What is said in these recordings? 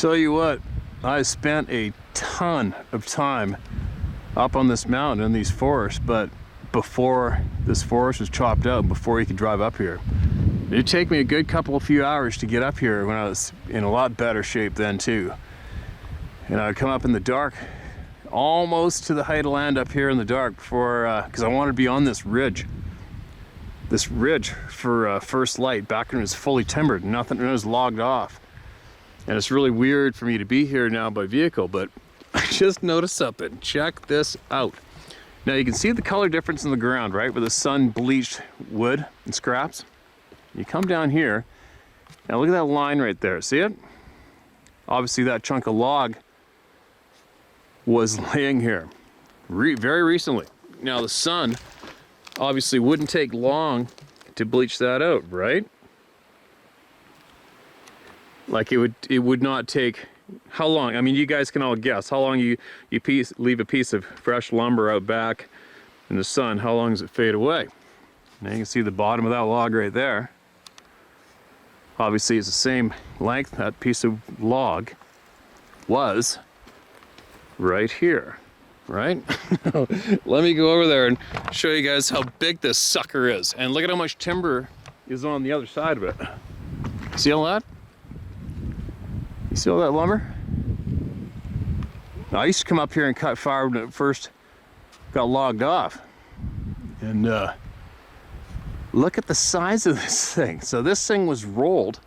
Tell you what, I spent a ton of time up on this mountain in these forests, but before this forest was chopped up, before you could drive up here, it'd take me a good few hours to get up here when I was in a lot better shape then too. And I would come up in the dark, almost to the height of land up here in the dark before, because I wanted to be on this ridge. This ridge for first light back when it was fully timbered, nothing was logged off. And it's really weird for me to be here now by vehicle, but I just noticed something. Check this out. Now you can see the color difference in the ground, right? Where the sun bleached wood and scraps. You come down here, and look at that line right there. See it? Obviously that chunk of log was laying here very recently. Now the sun obviously wouldn't take long to bleach that out, right? Like it would not take, how long? I mean, you guys can all guess how long you leave a piece of fresh lumber out back in the sun. How long does it fade away? Now you can see the bottom of that log right there. Obviously it's the same length that piece of log was right here, right? Let me go over there and show you guys how big this sucker is. And look at how much timber is on the other side of it. See all that? You see all that lumber? Now, I used to come up here and cut fire when it first got logged off. And look at the size of this thing. So this thing was rolled,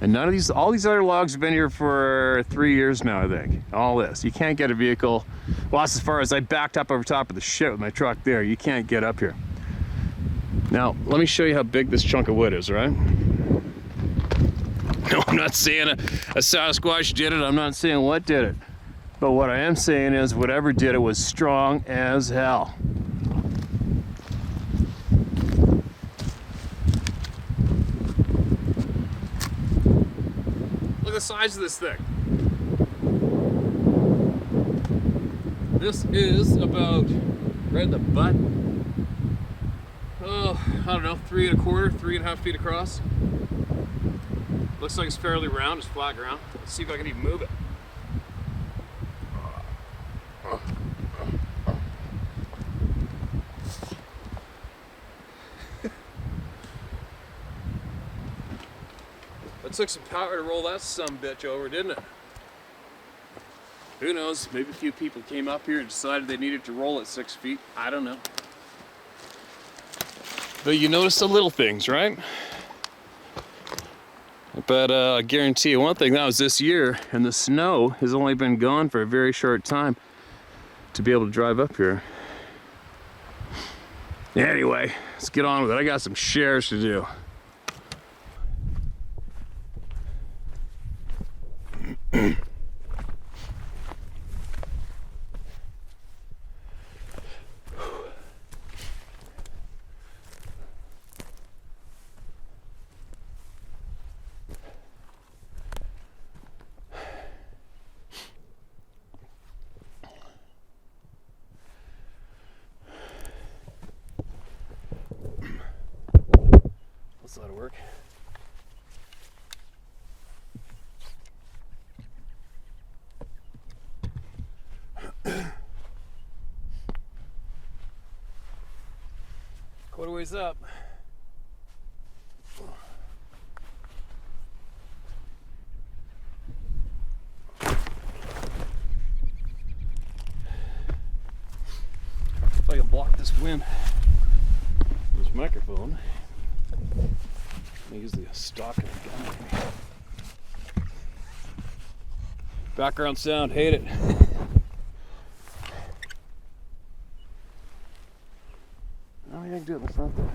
and all these other logs have been here for 3 years now, I think. All this. You can't get a vehicle. Well, that's as far as I backed up over top of the shit with my truck there. You can't get up here. Now, let me show you how big this chunk of wood is, right? No, I'm not saying a Sasquatch did it. I'm not saying what did it. But what I am saying is whatever did it was strong as hell. Look at the size of this thing. This is about right in the butt. Oh, I don't know, 3 1/4, 3.5 feet across. Looks like it's fairly round, it's flat ground. Let's see if I can even move it. It took some power to roll that sumbitch over, didn't it? Who knows? Maybe a few people came up here and decided they needed to roll it 6 feet. I don't know. But you notice the little things, right? But I guarantee you one thing, that was this year, and the snow has only been gone for a very short time to be able to drive up here. Anyway, let's get on with it. I got some shares to do. That'll work. Quite a ways up. If I can block this wind, this microphone. Use the stock of the gun maybe. Background sound, hate it. Oh, yeah, I can do it in the front there.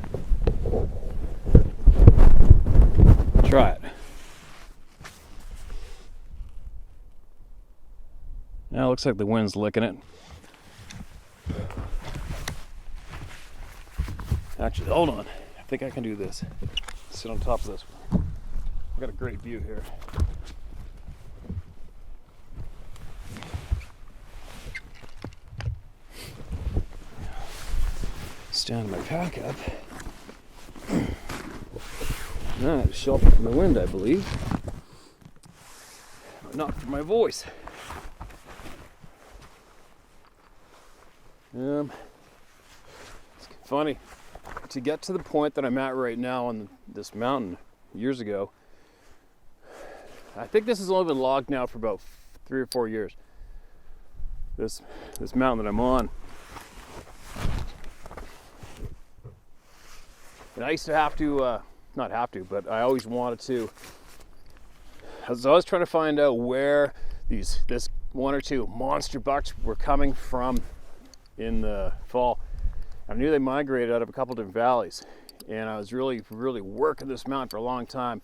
Try it. Now it looks like the wind's licking it. Actually, hold on. I think I can do this. Sit on top of this one. I've got a great view here. Stand my pack up. Alright, shelter from the wind, I believe. not for my voice. It's funny to get to the point that I'm at right now on this mountain years ago. I think this has only been logged now for about 3 or 4 years. This mountain that I'm on. And I used to have to, not have to, but I always wanted to. I was always trying to find out where this 1 or 2 monster bucks were coming from in the fall. I knew they migrated out of a couple different valleys, and I was really working this mountain for a long time,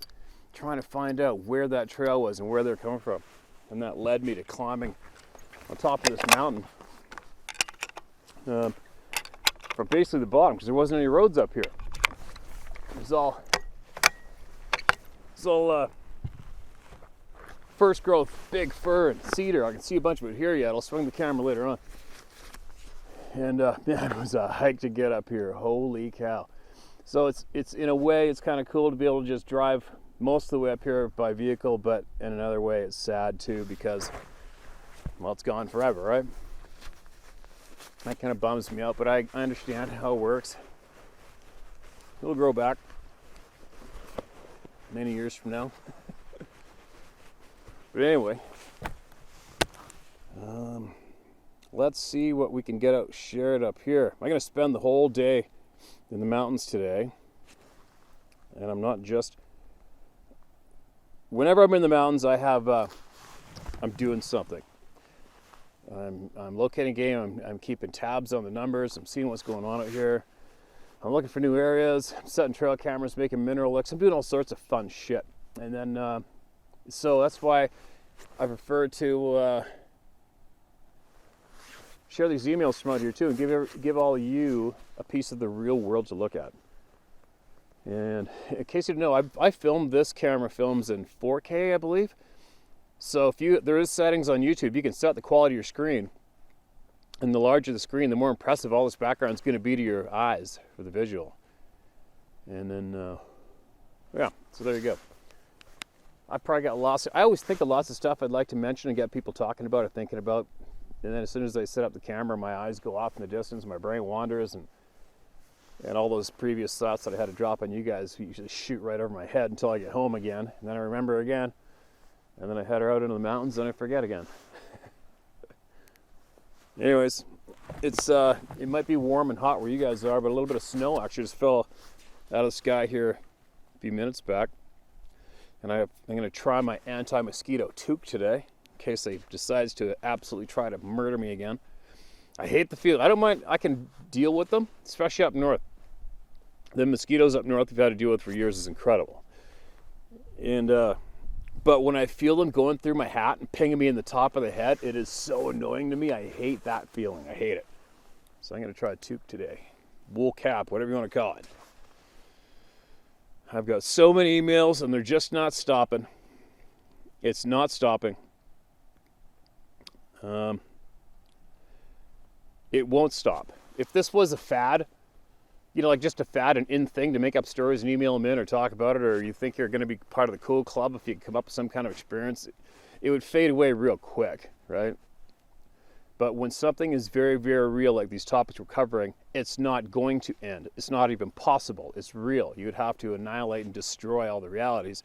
trying to find out where that trail was and where they're coming from. And that led me to climbing on top of this mountain from basically the bottom, because there wasn't any roads up here. It was all first growth big fir and cedar. I can see a bunch of it here yet. I'll swing the camera later on. And man, it was a hike to get up here. Holy cow. So it's in a way, it's kind of cool to be able to just drive most of the way up here by vehicle, but in another way it's sad too, because, well, it's gone forever, right? That kind of bums me out, but I understand how it works. It'll grow back many years from now. But anyway, let's see what we can get out shared up here. I'm going to spend the whole day in the mountains today. And I'm not just... Whenever I'm in the mountains, I'm doing something. I'm locating game, I'm keeping tabs on the numbers, I'm seeing what's going on out here. I'm looking for new areas, I'm setting trail cameras, making mineral licks, I'm doing all sorts of fun shit. And then, so that's why I prefer to share these emails from out here too, and give all of you a piece of the real world to look at. And in case you didn't know, I filmed this camera films in 4K, I believe. So there is settings on YouTube, you can set the quality of your screen. And the larger the screen, the more impressive all this background is going to be to your eyes for the visual. And then, yeah, so there you go. I probably got I always think of lots of stuff I'd like to mention and get people talking about or thinking about. And then as soon as I set up the camera, my eyes go off in the distance, my brain wanders, and all those previous thoughts that I had to drop on you guys usually shoot right over my head until I get home again. And then I remember again. And then I head out into the mountains and I forget again. Anyways, it might be warm and hot where you guys are, but a little bit of snow actually just fell out of the sky here a few minutes back. And I'm going to try my anti-mosquito toque today, in case they decides to absolutely try to murder me again. I hate the feel. I don't mind. I can deal with them, especially up north. The mosquitoes up north we've had to deal with for years is incredible. And but when I feel them going through my hat and pinging me in the top of the head, it is so annoying to me. I hate that feeling. I hate it. So I'm going to try a toque today. Wool cap, whatever you want to call it. I've got so many emails and they're just not stopping. It's not stopping. It won't stop. If this was a fad, you know, like just a fad and in thing to make up stories and email them in or talk about it, or you think you're going to be part of the cool club if you come up with some kind of experience, it would fade away real quick, right? But when something is very, very real, like these topics we're covering, it's not going to end. It's not even possible. It's real. You would have to annihilate and destroy all the realities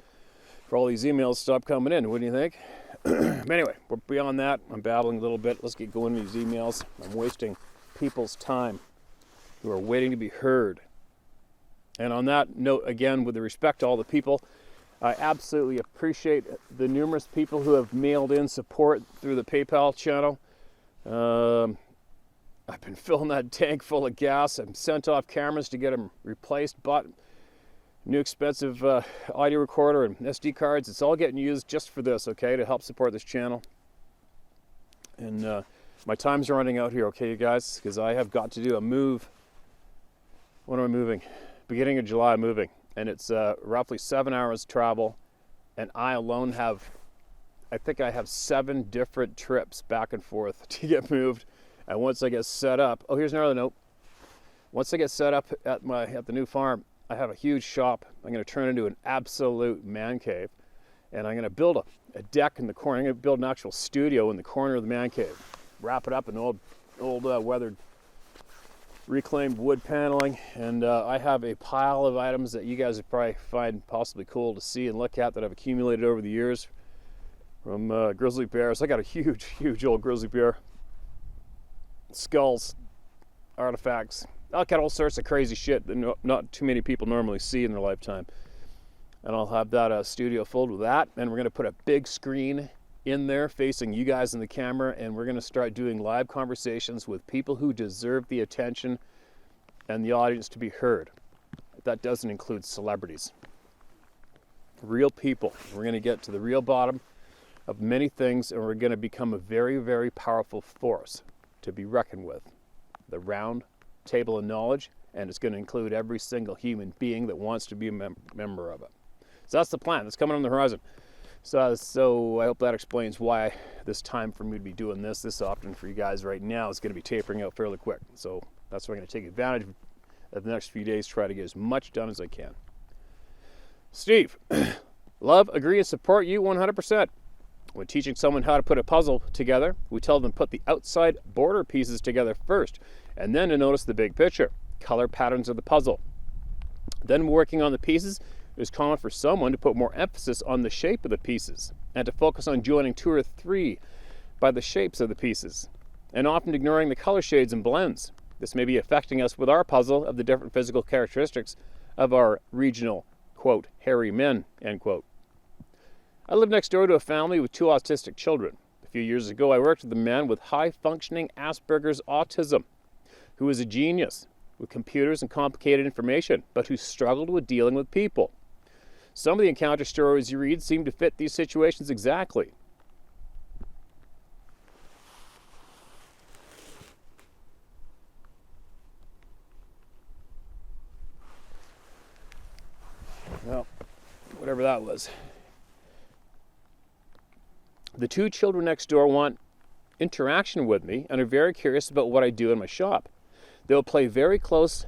for all these emails to stop coming in, wouldn't you think? But anyway, we're beyond that. I'm babbling a little bit. Let's get going with these emails. I'm wasting people's time who are waiting to be heard. And on that note, again, with the respect to all the people, I absolutely appreciate the numerous people who have mailed in support through the PayPal channel. I've been filling that tank full of gas. I've sent off cameras to get them replaced, bought new expensive audio recorder and SD cards. It's all getting used just for this, okay, to help support this channel. And my time's running out here, okay, you guys, because I have got to do a move. When am I moving? Beginning of July, I'm moving. And it's roughly 7 hours travel. And I alone I think I have 7 different trips back and forth to get moved. And once I get set up, oh, here's another note. Once I get set up at the new farm, I have a huge shop. I'm going to turn into an absolute man cave. And I'm going to build a deck in the corner. I'm going to build an actual studio in the corner of the man cave. Wrap it up in old weathered reclaimed wood paneling. And I have a pile of items that you guys would probably find possibly cool to see and look at that I've accumulated over the years from grizzly bears. I got a huge old grizzly bear. Skulls, artifacts. I'll get all sorts of crazy shit that not too many people normally see in their lifetime. And I'll have that studio filled with that. And we're going to put a big screen in there facing you guys in the camera. And we're going to start doing live conversations with people who deserve the attention and the audience to be heard. That doesn't include celebrities. Real people. We're going to get to the real bottom of many things. And we're going to become a very powerful force to be reckoned with. The round table of knowledge. And it's going to include every single human being that wants to be a member of it. So that's the plan. That's coming on the horizon. So I hope that explains why this time for me to be doing this often for you guys right now is going to be tapering out fairly quick. So that's why I'm going to take advantage of the next few days, try to get as much done as I can. Steve, love, agree, and support you 100%. When teaching someone how to put a puzzle together, we tell them to put the outside border pieces together first, and then to notice the big picture, color patterns of the puzzle. Then working on the pieces, it is common for someone to put more emphasis on the shape of the pieces and to focus on joining 2 or 3 by the shapes of the pieces, and often ignoring the color shades and blends. This may be affecting us with our puzzle of the different physical characteristics of our regional, quote, hairy men, end quote. I live next door to a family with 2 autistic children. A few years ago, I worked with a man with high-functioning Asperger's autism, who is a genius with computers and complicated information, but who struggled with dealing with people. Some of the encounter stories you read seem to fit these situations exactly. Well, whatever that was. The 2 children next door want interaction with me and are very curious about what I do in my shop. They'll play very close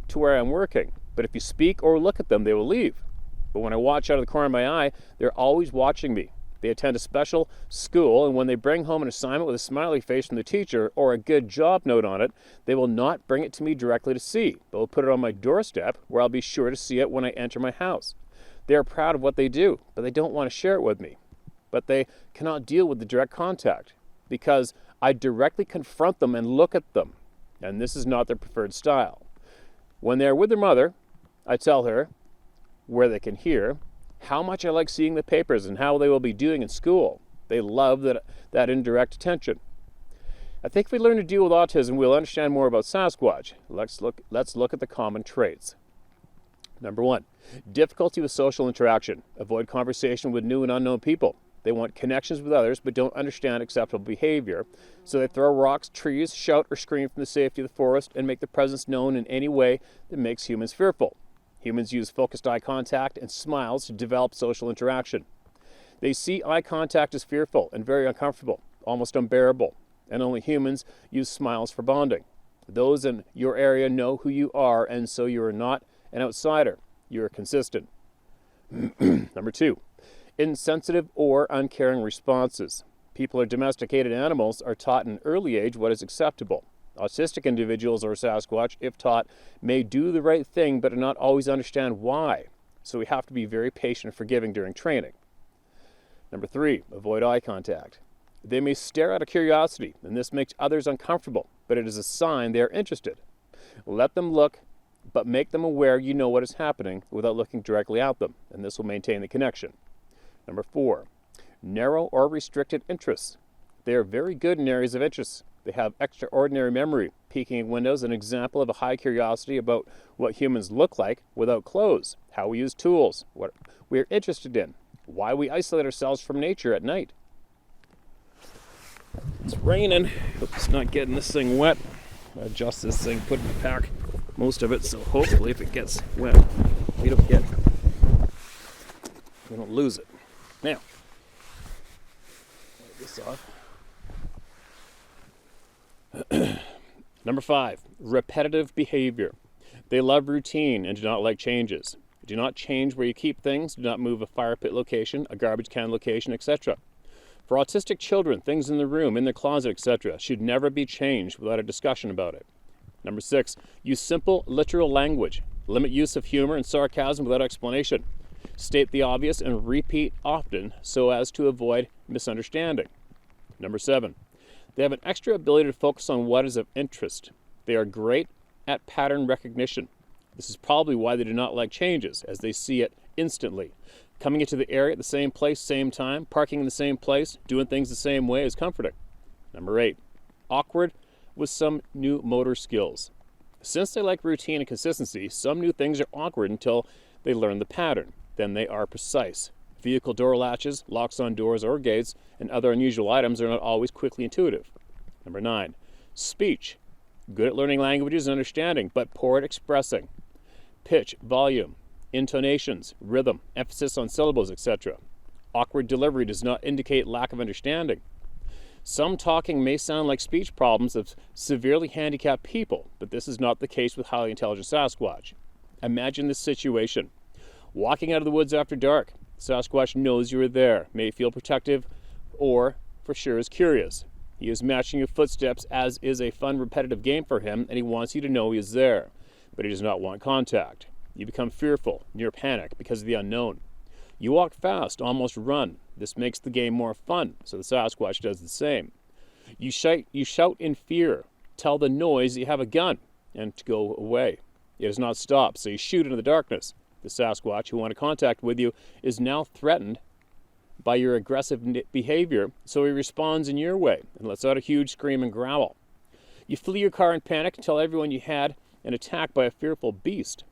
to where I'm working, but if you speak or look at them, they will leave. But when I watch out of the corner of my eye, they're always watching me. They attend a special school, and when they bring home an assignment with a smiley face from the teacher or a good job note on it, they will not bring it to me directly to see. They'll put it on my doorstep, where I'll be sure to see it when I enter my house. They are proud of what they do, but they don't want to share it with me. But they cannot deal with the direct contact, because I directly confront them and look at them, and this is not their preferred style. When they're with their mother, I tell her, where they can hear, how much I like seeing the papers and how they will be doing in school. They love that indirect attention. I think if we learn to deal with autism, we'll understand more about Sasquatch. Let's look at the common traits. Number 1, difficulty with social interaction. Avoid conversation with new and unknown people. They want connections with others, but don't understand acceptable behavior. So they throw rocks, trees, shout, or scream from the safety of the forest, and make their presence known in any way that makes humans fearful. Humans use focused eye contact and smiles to develop social interaction. They see eye contact as fearful and very uncomfortable, almost unbearable, and only humans use smiles for bonding. Those in your area know who you are, and so you are not an outsider. You are consistent. Number 2, insensitive or uncaring responses. People or domesticated animals are taught in an early age what is acceptable. Autistic individuals or Sasquatch, if taught, may do the right thing but do not always understand why. So we have to be very patient and forgiving during training. Number 3, avoid eye contact. They may stare out of curiosity, and this makes others uncomfortable, but it is a sign they are interested. Let them look, but make them aware you know what is happening without looking directly at them, and this will maintain the connection. Number 4, narrow or restricted interests. They are very good in areas of interest. They have extraordinary memory. Peeking at windows, an example of a high curiosity about what humans look like without clothes, how we use tools, what we are interested in, why we isolate ourselves from nature at night. It's raining. Hope it's not getting this thing wet. Adjust this thing, put it in the pack, most of it, so hopefully if it gets wet, we don't lose it. Now, take this off. Number 5, repetitive behavior. They love routine and do not like changes. Do not change where you keep things. Do not move a fire pit location, a garbage can location, etc. For autistic children, things in the room, in the closet, etc. should never be changed without a discussion about it. Number 6, use simple, literal language. Limit use of humor and sarcasm without explanation. State the obvious and repeat often so as to avoid misunderstanding. Number 7, they have an extra ability to focus on what is of interest. They are great at pattern recognition. This is probably why they do not like changes, as they see it instantly. Coming into the area at the same place, same time, parking in the same place, doing things the same way is comforting. Number 8, awkward with some new motor skills. Since they like routine and consistency, some new things are awkward until they learn the pattern. Then they are precise. Vehicle door latches, locks on doors or gates, and other unusual items are not always quickly intuitive. Number 9, speech. Good at learning languages and understanding, but poor at expressing. Pitch, volume, intonations, rhythm, emphasis on syllables, etc. Awkward delivery does not indicate lack of understanding. Some talking may sound like speech problems of severely handicapped people, but this is not the case with highly intelligent Sasquatch. Imagine this situation. Walking out of the woods after dark. Sasquatch knows you are there, may feel protective, or for sure is curious. He is matching your footsteps, as is a fun repetitive game for him, and he wants you to know he is there, but he does not want contact. You become fearful, near panic, because of the unknown. You walk fast, almost run. This makes the game more fun, so the Sasquatch does the same. You shout in fear, tell the noise you have a gun, and to go away. It does not stop, so you shoot into the darkness. The Sasquatch, who wanted contact with you, is now threatened by your aggressive behavior, so he responds in your way and lets out a huge scream and growl. You flee your car in panic and tell everyone you had an attack by a fearful beast.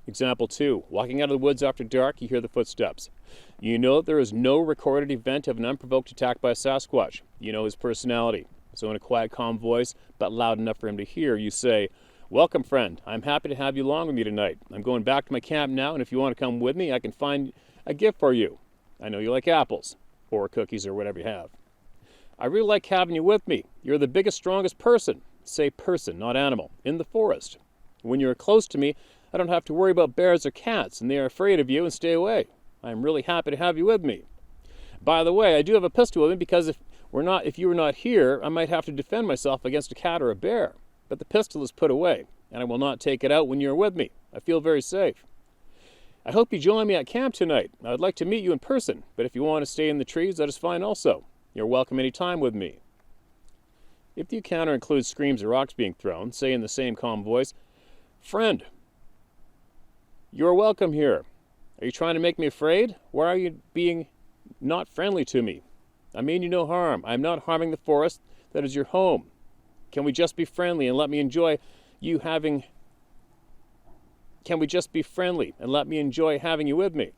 Example 2. Walking out of the woods after dark, you hear the footsteps. You know that there is no recorded event of an unprovoked attack by a Sasquatch. You know his personality. So in a quiet, calm voice, but loud enough for him to hear, you say, "Welcome, friend. I'm happy to have you along with me tonight. I'm going back to my camp now, and if you want to come with me, I can find a gift for you. I know you like apples, or cookies, or whatever you have. I really like having you with me. You're the biggest, strongest person," say person, not animal, "in the forest. When you're close to me, I don't have to worry about bears or cats, and they are afraid of you and stay away. I'm really happy to have you with me. By the way, I do have a pistol with me because if you were not here, I might have to defend myself against a cat or a bear. But the pistol is put away, and I will not take it out when you're with me. I feel very safe. I hope you join me at camp tonight. I would like to meet you in person, but if you want to stay in the trees, that is fine also. You're welcome any time with me." If the encounter includes screams or rocks being thrown, say in the same calm voice, "Friend, you are welcome here. Are you trying to make me afraid? Why are you being not friendly to me? I mean you no harm. I am not harming the forest. That is your home. Can we just be friendly and let me enjoy having you with me?"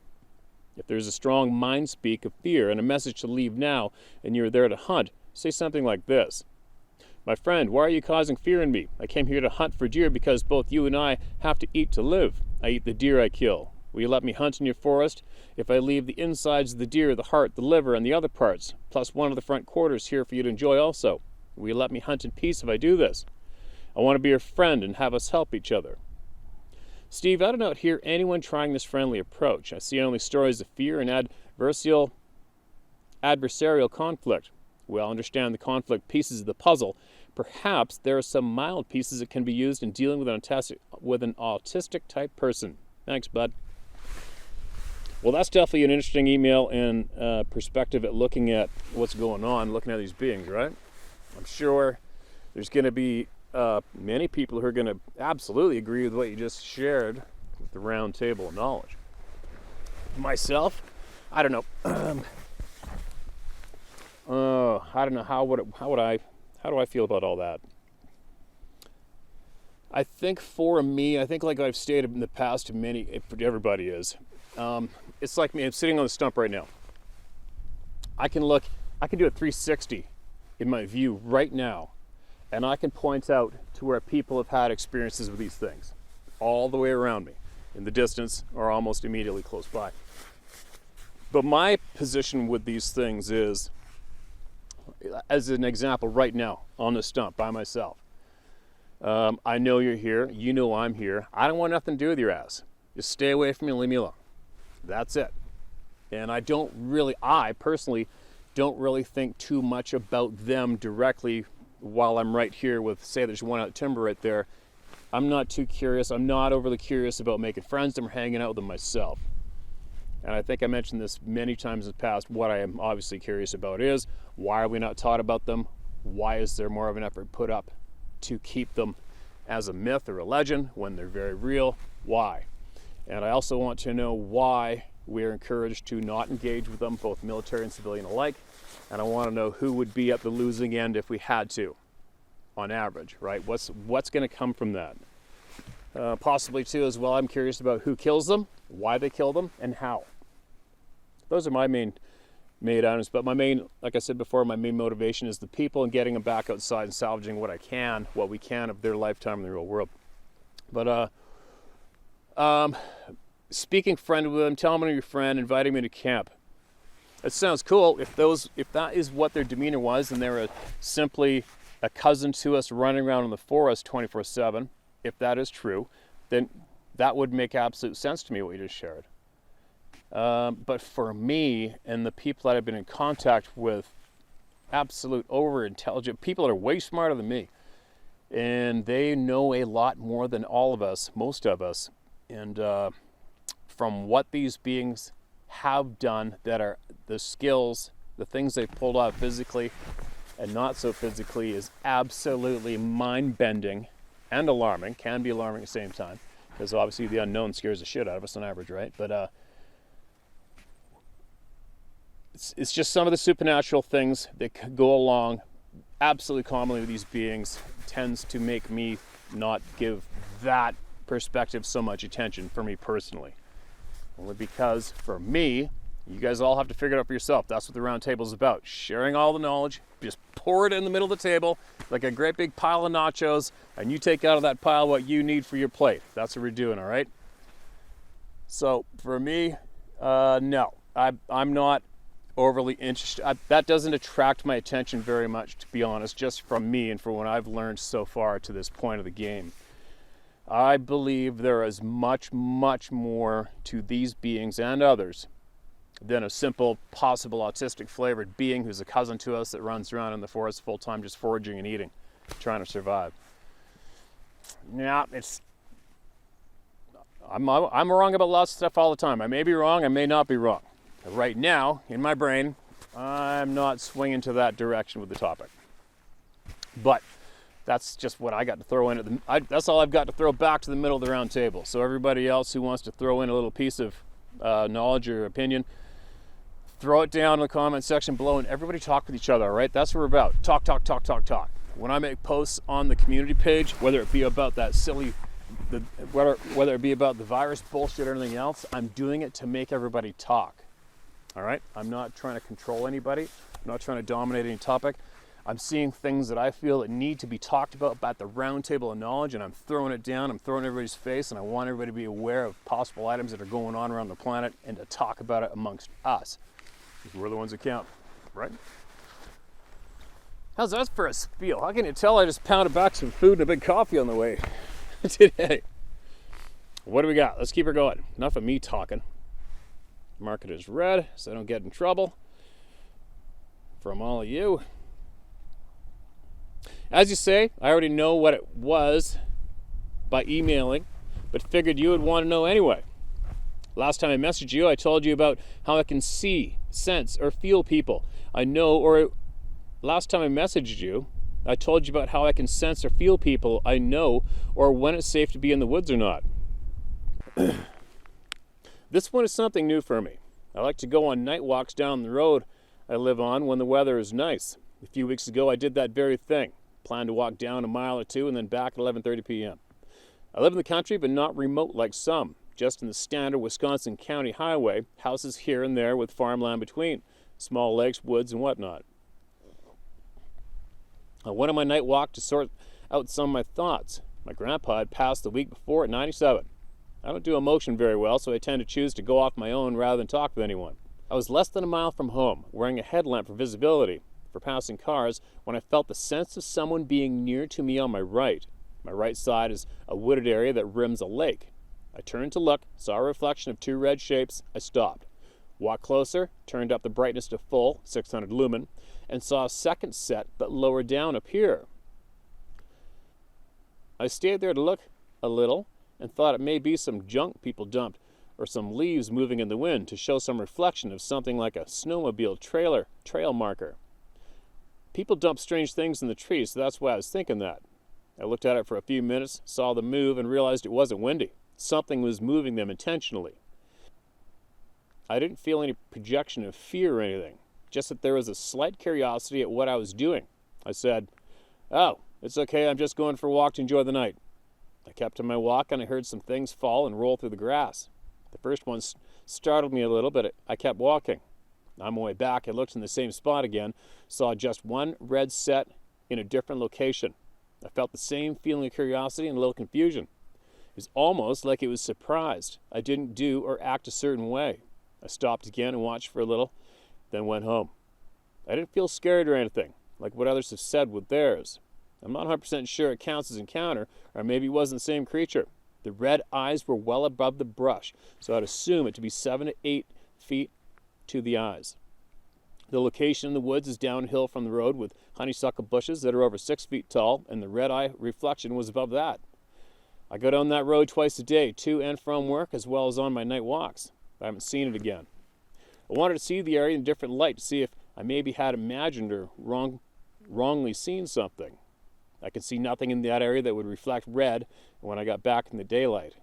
If there's a strong mind speak of fear and a message to leave now, and you're there to hunt, say something like this. "My friend, why are you causing fear in me? I came here to hunt for deer because both you and I have to eat to live. I eat the deer I kill. Will you let me hunt in your forest? If I leave the insides of the deer, the heart, the liver, and the other parts, plus one of the front quarters here for you to enjoy also. Will you let me hunt in peace if I do this? I want to be your friend and have us help each other." Steve, I do not hear anyone trying this friendly approach. I see only stories of fear and adversarial conflict. We all understand the conflict pieces of the puzzle. Perhaps there are some mild pieces that can be used in dealing with an autistic type person. Thanks, bud. Well, that's definitely an interesting email and perspective at looking at what's going on, looking at these beings, right? I'm sure there's going to be many people who are going to absolutely agree with what you just shared with the round table of knowledge. Myself, I don't know. I don't know how do I feel about all that? I think for me, like I've stated in the past to everybody is, it's like me, I'm sitting on the stump right now. I can do a 360 in my view right now, and I can point out to where people have had experiences with these things all the way around me, in the distance or almost immediately close by. But my position with these things is, as an example right now, on the stump by myself. I know you're here, you know I'm here. I don't want nothing to do with your ass. Just stay away from me and leave me alone. That's it. And I personally don't really think too much about them directly while I'm right here with, say there's one out timber right there. I'm not too curious. I'm not overly curious about making friends with them or hanging out with them myself. And I think I mentioned this many times in the past. What I am obviously curious about is, why are we not taught about them? Why is there more of an effort put up to keep them as a myth or a legend when they're very real? Why? And I also want to know why we're encouraged to not engage with them, both military and civilian alike. And I want to know who would be at the losing end if we had to, on average, right? What's going to come from that? Possibly too, as well, I'm curious about who kills them, why they kill them, and how. Those are my main items. But my main, like I said before, my main motivation is the people and getting them back outside and salvaging what we can of their lifetime in the real world. But speaking friendly with them, telling them you're your friend, inviting me to camp. It sounds cool. If that is what their demeanor was, and they're simply a cousin to us running around in the forest 24/7, if that is true, then that would make absolute sense to me, what you just shared. But for me and the people that I've been in contact with, absolute over-intelligent people that are way smarter than me, and they know a lot more than all of us, most of us, and from what these beings have done, that are the skills, the things they've pulled out physically and not so physically, is absolutely mind-bending and alarming. Can be alarming at the same time, because obviously the unknown scares the shit out of us on average, right? But it's just some of the supernatural things that go along absolutely commonly with these beings tends to make me not give that perspective so much attention, for me personally. Only because, for me, you guys all have to figure it out for yourself. That's what the round table is about. Sharing all the knowledge. Just pour it in the middle of the table like a great big pile of nachos, and you take out of that pile what you need for your plate. That's what we're doing, all right? So, for me, no. I'm not overly interested. That doesn't attract my attention very much, to be honest, just from me and from what I've learned so far to this point of the game. I believe there is much, much more to these beings and others than a simple, possible autistic flavored being who's a cousin to us that runs around in the forest full time just foraging and eating, trying to survive. Yeah, I'm wrong about lots of stuff all the time. I may be wrong, I may not be wrong. Right now, in my brain, I'm not swinging to that direction with the topic. But that's just what I got to throw in that's all I've got to throw back to the middle of the round table. So everybody else who wants to throw in a little piece of knowledge or opinion, throw it down in the comment section below, and everybody talk with each other, all right? That's what we're about. Talk, talk, talk, talk, talk. When I make posts on the community page, whether it be about that silly, whether it be about the virus bullshit or anything else, I'm doing it to make everybody talk, all right? I'm not trying to control anybody. I'm not trying to dominate any topic. I'm seeing things that I feel that need to be talked about the round table of knowledge, and I'm throwing it down, I'm throwing everybody's face, and I want everybody to be aware of possible items that are going on around the planet and to talk about it amongst us. Because we're the ones that count, right? How's that for a spiel? How can you tell I just pounded back some food and a big coffee on the way today? What do we got? Let's keep her going. Enough of me talking. Mark it as red so I don't get in trouble from all of you. As you say, I already know what it was by emailing, but figured you would want to know anyway. Last time I messaged you, I told you about how I can see, sense, or feel people I know, or last time I messaged you, I told you about how I can sense or feel people I know, or when it's safe to be in the woods or not. This one is something new for me. I like to go on night walks down the road I live on when the weather is nice. A few weeks ago, I did that very thing. Planned to walk down a mile or two and then back at 11:30 p.m. I live in the country, but not remote like some. Just in the standard Wisconsin County highway, houses here and there with farmland between, small lakes, woods, and whatnot. I went on my night walk to sort out some of my thoughts. My grandpa had passed the week before at 97. I don't do emotion very well, so I tend to choose to go off my own rather than talk with anyone. I was less than a mile from home, wearing a headlamp for visibility for passing cars, when I felt the sense of someone being near to me on my right. My right side is a wooded area that rims a lake. I turned to look, saw a reflection of two red shapes. I stopped. Walked closer, turned up the brightness to full, 600 lumen, and saw a second set, but lower down appear. I stayed there to look a little and thought it may be some junk people dumped or some leaves moving in the wind to show some reflection of something like a snowmobile trail marker. People dump strange things in the trees, so that's why I was thinking that. I looked at it for a few minutes, saw them move, and realized it wasn't windy. Something was moving them intentionally. I didn't feel any projection of fear or anything, just that there was a slight curiosity at what I was doing. I said, "Oh, it's okay, I'm just going for a walk to enjoy the night." I kept on my walk and I heard some things fall and roll through the grass. The first one startled me a little, but I kept walking. On my way back, I looked in the same spot again, saw just one red set in a different location. I felt the same feeling of curiosity and a little confusion. It was almost like it was surprised I didn't do or act a certain way. I stopped again and watched for a little, then went home. I didn't feel scared or anything, like what others have said with theirs. I'm not 100% sure it counts as encounter, or maybe it wasn't the same creature. The red eyes were well above the brush, so I'd assume it to be 7 to 8 feet to the eyes. The location in the woods is downhill from the road with honeysuckle bushes that are over 6 feet tall, and the red eye reflection was above that. I go down that road twice a day, to and from work, as well as on my night walks. I haven't seen it again. I wanted to see the area in a different light to see if I maybe had imagined or wrongly seen something. I could see nothing in that area that would reflect red when I got back in the daylight.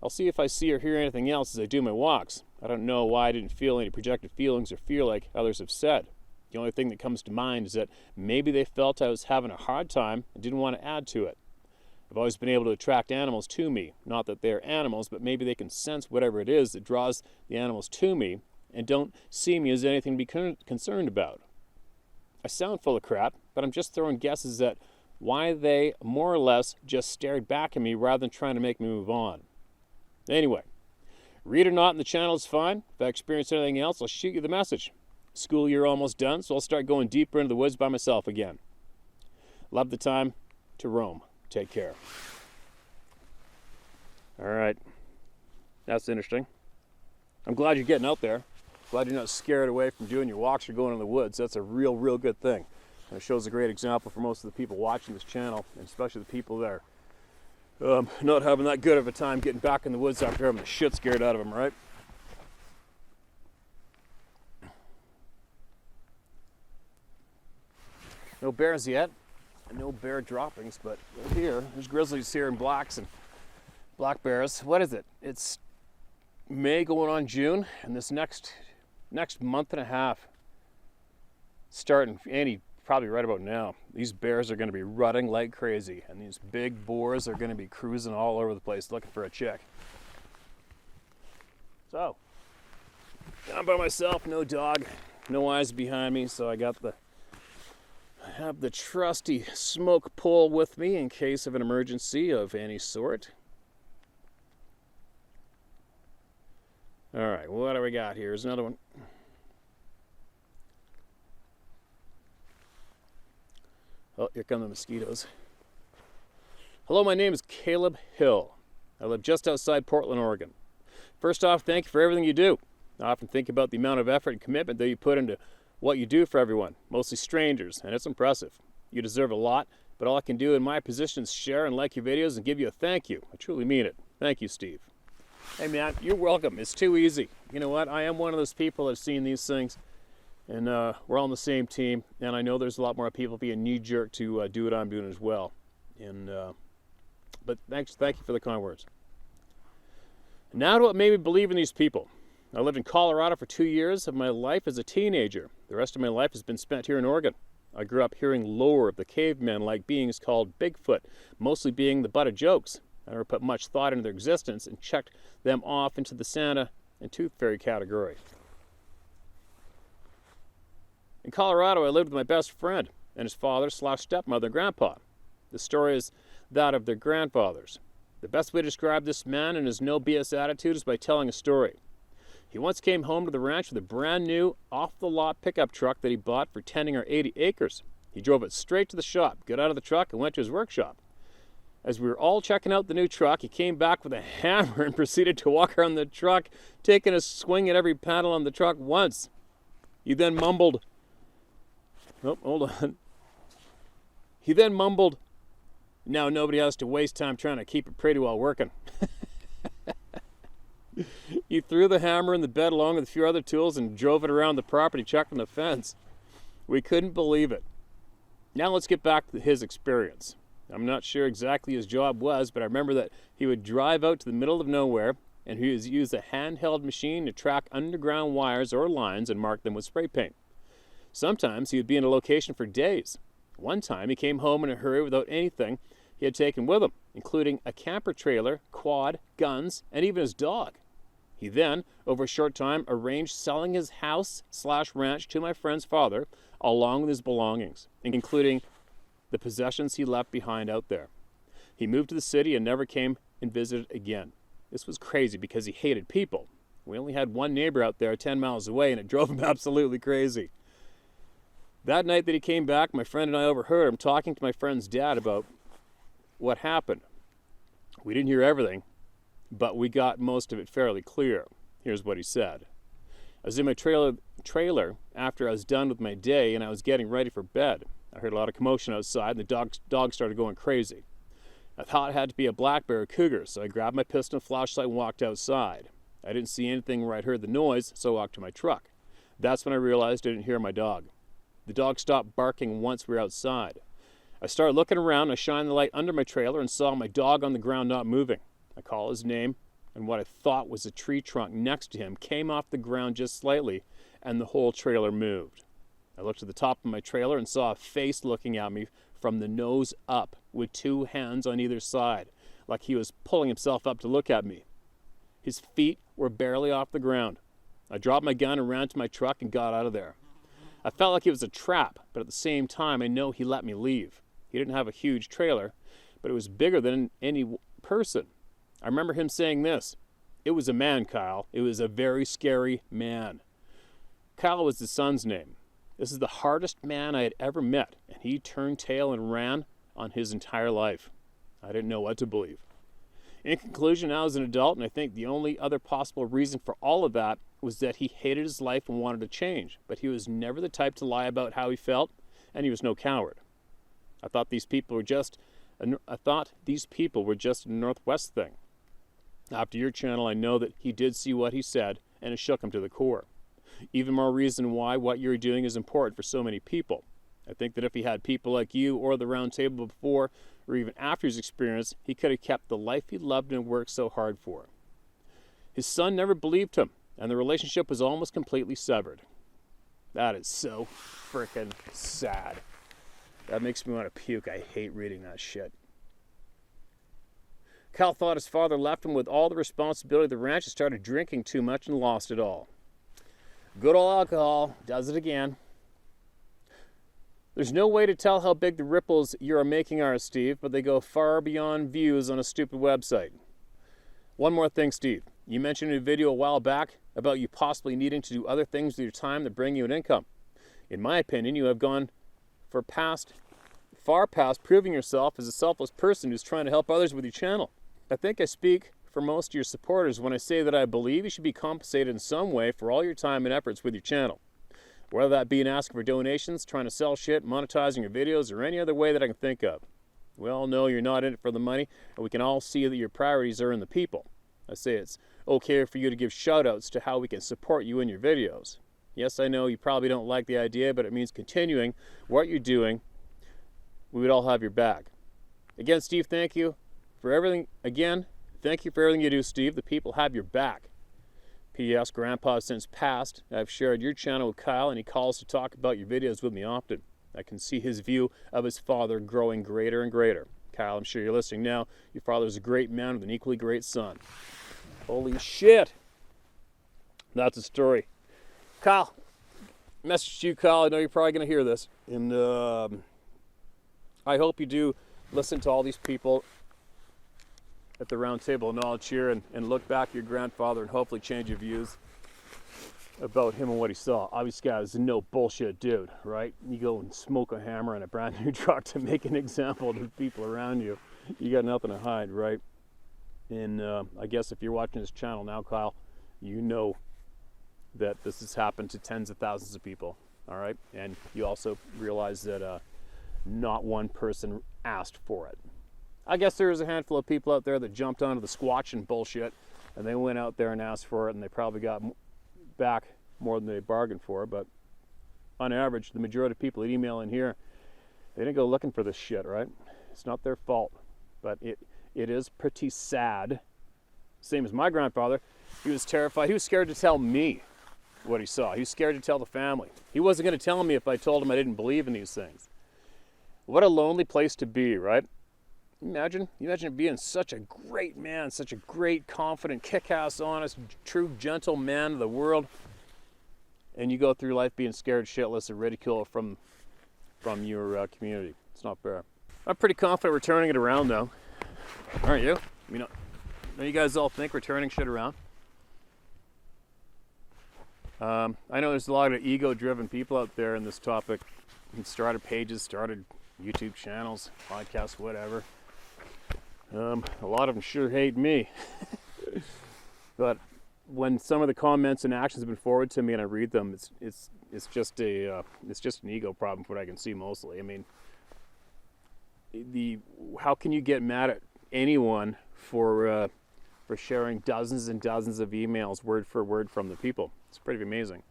I'll see if I see or hear anything else as I do my walks. I don't know why I didn't feel any projected feelings or fear like others have said. The only thing that comes to mind is that maybe they felt I was having a hard time and didn't want to add to it. I've always been able to attract animals to me. Not that they're animals, but maybe they can sense whatever it is that draws the animals to me and don't see me as anything to be concerned about. I sound full of crap, but I'm just throwing guesses at why they more or less just stared back at me rather than trying to make me move on. Anyway, read or not in the channel is fine. If I experience anything else, I'll shoot you the message. School year almost done, so I'll start going deeper into the woods by myself again. Love the time to roam. Take care. All right. That's interesting. I'm glad you're getting out there. Glad you're not scared away from doing your walks or going in the woods. That's a real good thing. And it shows a great example for most of the people watching this channel, and especially the people that are not having that good of a time getting back in the woods after having the shit scared out of them, right? No bears yet. No bear droppings, but here, there's grizzlies here and blacks and black bears. What is it? It's May going on June, and this next month and a half, starting probably right about now, these bears are going to be rutting like crazy, and these big boars are going to be cruising all over the place looking for a chick. So, I'm by myself, no dog, no eyes behind me, so I have the trusty smoke pole with me in case of an emergency of any sort. All right, what do we got here? Here's another one. Oh, here come the mosquitoes. Hello, my name is Caleb Hill. I live just outside Portland, Oregon. First off, thank you for everything you do. I often think about the amount of effort and commitment that you put into what you do for everyone, mostly strangers, and it's impressive. You deserve a lot, but all I can do in my position is share and like your videos and give you a thank you. I truly mean it. Thank you, Steve. Hey man, you're welcome. It's too easy. You know what? I am one of those people that have seen these things, and we're all on the same team, and I know there's a lot more people being knee-jerk to do what I'm doing as well. But thank you for the kind words. Now to what made me believe in these people. I lived in Colorado for 2 years of my life as a teenager. The rest of my life has been spent here in Oregon. I grew up hearing lore of the caveman-like beings called Bigfoot, mostly being the butt of jokes. I never put much thought into their existence and checked them off into the Santa and Tooth Fairy category. In Colorado, I lived with my best friend and his father/stepmother and grandpa. The story is that of their grandfathers. The best way to describe this man and his no BS attitude is by telling a story. He once came home to the ranch with a brand new, off-the-lot pickup truck that he bought for tending our 80 acres. He drove it straight to the shop, got out of the truck, and went to his workshop. As we were all checking out the new truck, he came back with a hammer and proceeded to walk around the truck, taking a swing at every panel on the truck once. He then mumbled, "Oh, hold on." He then mumbled, "Now nobody has to waste time trying to keep it pretty while working." He threw the hammer in the bed along with a few other tools and drove it around the property, checking the fence. We couldn't believe it. Now let's get back to his experience. I'm not sure exactly his job was, but I remember that he would drive out to the middle of nowhere and he would use a handheld machine to track underground wires or lines and mark them with spray paint. Sometimes he would be in a location for days. One time he came home in a hurry without anything he had taken with him, including a camper trailer, quad, guns, and even his dog. He then, over a short time, arranged selling his house/ranch to my friend's father, along with his belongings, including the possessions he left behind out there. He moved to the city and never came and visited again. This was crazy because he hated people. We only had one neighbor out there 10 miles away, and it drove him absolutely crazy. That night that he came back, my friend and I overheard him talking to my friend's dad about what happened. We didn't hear everything, but we got most of it fairly clear. Here's what he said. I was in my trailer after I was done with my day, and I was getting ready for bed. I heard a lot of commotion outside, and the dog started going crazy. I thought it had to be a black bear or cougar, so I grabbed my pistol and flashlight and walked outside. I didn't see anything where I'd heard the noise, so I walked to my truck. That's when I realized I didn't hear my dog. The dog stopped barking once we were outside. I started looking around. I shined the light under my trailer and saw my dog on the ground not moving. I called his name, and what I thought was a tree trunk next to him came off the ground just slightly, and the whole trailer moved. I looked at the top of my trailer and saw a face looking at me from the nose up with two hands on either side, like he was pulling himself up to look at me. His feet were barely off the ground. I dropped my gun and ran to my truck and got out of there. I felt like it was a trap, but at the same time I know he let me leave. He didn't have a huge trailer, but it was bigger than any person. I remember him saying this, "It was a man, Kyle. It was a very scary man." Kyle was his son's name. This is the hardest man I had ever met, and he turned tail and ran on his entire life. I didn't know what to believe. In conclusion, I was an adult, and I think the only other possible reason for all of that was that he hated his life and wanted to change, but he was never the type to lie about how he felt, and he was no coward. I thought these people were just a Northwest thing. After your channel, I know that he did see what he said, and it shook him to the core. Even more reason why what you're doing is important for so many people. I think that if he had people like you or the round table before or even after his experience, he could have kept the life he loved and worked so hard for. His son never believed him, and the relationship was almost completely severed. That is so freaking sad. That makes me want to puke. I hate reading that shit. Kyle thought his father left him with all the responsibility of the ranch and started drinking too much and lost it all. Good old alcohol does it again. There's no way to tell how big the ripples you are making are, Steve, but they go far beyond views on a stupid website. One more thing, Steve. You mentioned in a video a while back about you possibly needing to do other things with your time that bring you an income. In my opinion, you have gone far past proving yourself as a selfless person who's trying to help others with your channel. I think I speak for most of your supporters when I say that I believe you should be compensated in some way for all your time and efforts with your channel. Whether that be in asking for donations, trying to sell shit, monetizing your videos, or any other way that I can think of. We all know you're not in it for the money, and we can all see that your priorities are in the people. I say it's okay for you to give shout-outs to how we can support you in your videos. Yes, I know you probably don't like the idea, but it means continuing what you're doing. We would all have your back. Again, Steve, thank you for everything. Thank you for everything you do, Steve. The people have your back. P.S. Grandpa has since passed. I've shared your channel with Kyle, and he calls to talk about your videos with me often. I can see his view of his father growing greater and greater. Kyle, I'm sure you're listening now. Your father is a great man with an equally great son. Holy shit. That's a story. Kyle, message to you, Kyle. I know you're probably going to hear this. And I hope you do listen to all these people at the round table of knowledge here and look back at your grandfather and hopefully change your views about him and what he saw. Obviously, guys, no bullshit dude, right? You go and smoke a hammer on a brand new truck to make an example to the people around you. You got nothing to hide, right? And I guess if you're watching this channel now, Kyle, you know that this has happened to tens of thousands of people, all right? And you also realize that not one person asked for it. I guess there is a handful of people out there that jumped onto the Squatch and bullshit, and they went out there and asked for it, and they probably got back more than they bargained for. But on average, the majority of people that email in here, they didn't go looking for this shit, right? It's not their fault, but it is pretty sad. Same as my grandfather. He was terrified. He was scared to tell me what he saw. He was scared to tell the family. He wasn't going to tell me if I told him I didn't believe in these things. What a lonely place to be, right? Imagine being such a great man, such a great, confident, kick-ass, honest, true, gentle man of the world, and you go through life being scared shitless of ridicule from your community. It's not fair. I'm pretty confident we're turning it around, though. Aren't you? Don't you guys all think we're turning shit around? I know there's a lot of ego-driven people out there in this topic who started pages, started YouTube channels, podcasts, whatever. A lot of them sure hate me. But when some of the comments and actions have been forwarded to me and I read them, it's just an ego problem from what I can see mostly. I mean, how can you get mad at anyone for sharing dozens and dozens of emails word for word from the people? It's pretty amazing.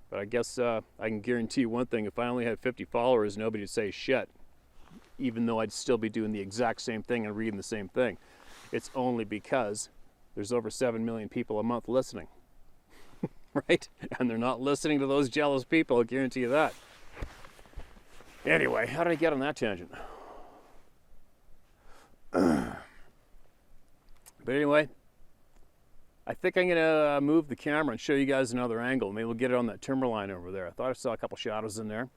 But I guess I can guarantee you one thing: if I only had 50 followers, nobody would say shit, even though I'd still be doing the exact same thing and reading the same thing. It's only because there's over 7 million people a month listening, right? And they're not listening to those jealous people, I guarantee you that. Anyway, how did I get on that tangent? But anyway, I think I'm gonna move the camera and show you guys another angle. Maybe we'll get it on that timberline over there. I thought I saw a couple shadows in there.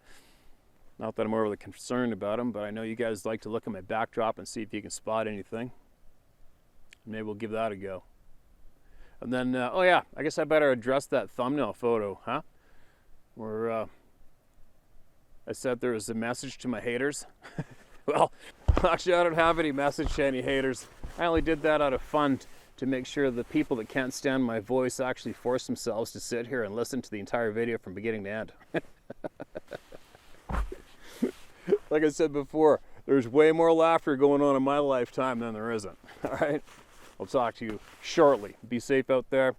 Not that I'm overly concerned about them, but I know you guys like to look at my backdrop and see if you can spot anything. Maybe we'll give that a go. And then, oh yeah, I guess I better address that thumbnail photo, huh? Where I said there was a message to my haters. Well, actually I don't have any message to any haters. I only did that out of fun to make sure the people that can't stand my voice actually force themselves to sit here and listen to the entire video from beginning to end. Like I said before, there's way more laughter going on in my lifetime than there isn't. All right? I'll talk to you shortly. Be safe out there.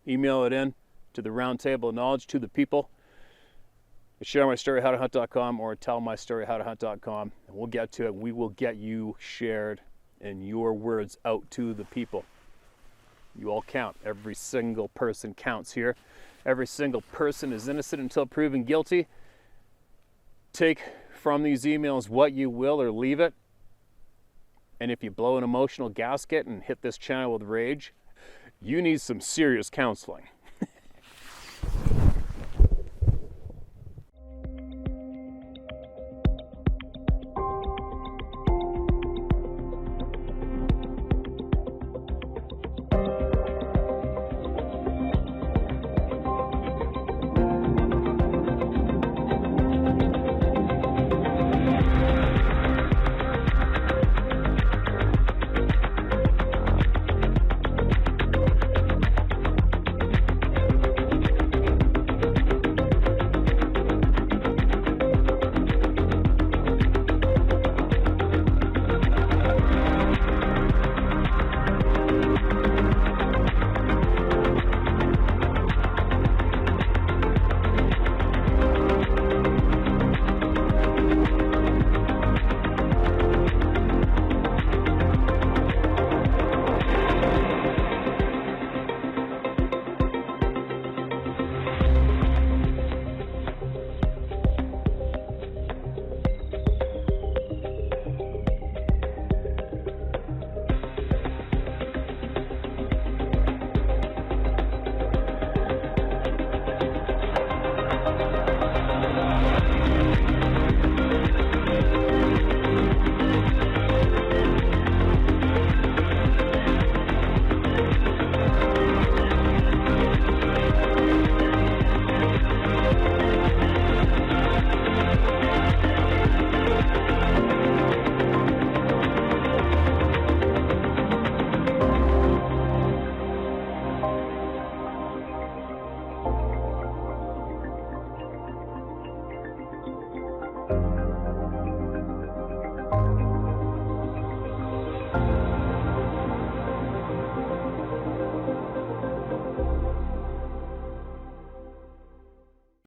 Email it in to the round table of knowledge, to the people. ShareMyStoryHowToHunt.com or TellMyStoryHowToHunt.com, and we'll get to it. We will get you shared and your words out to the people. You all count. Every single person counts here. Every single person is innocent until proven guilty. Take from these emails what you will or leave it. And if you blow an emotional gasket and hit this channel with rage, you need some serious counseling.